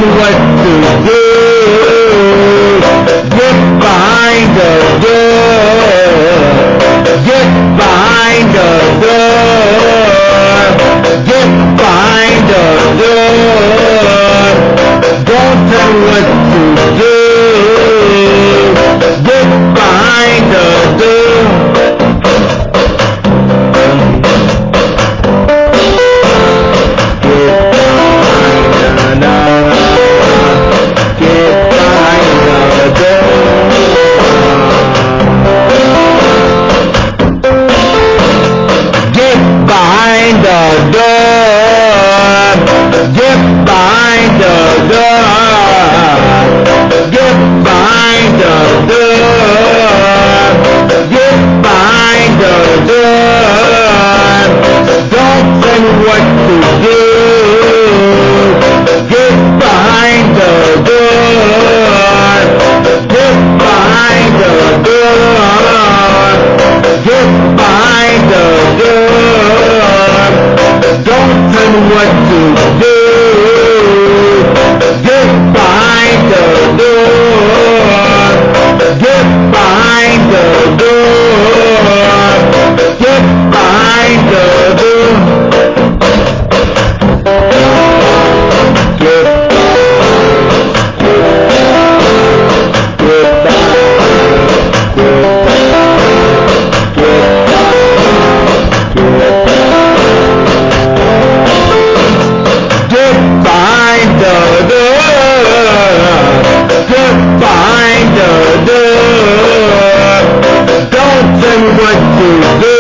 them what to do. Get behind the door. Get behind the door. Get behind the door. Don't tell me what to do. Get behind the door. What to do? Get behind the door. Get behind the door. Get behind the door. Don't tell me what to do. Get behind the door. Get behind the door. Get behind the door. What to do?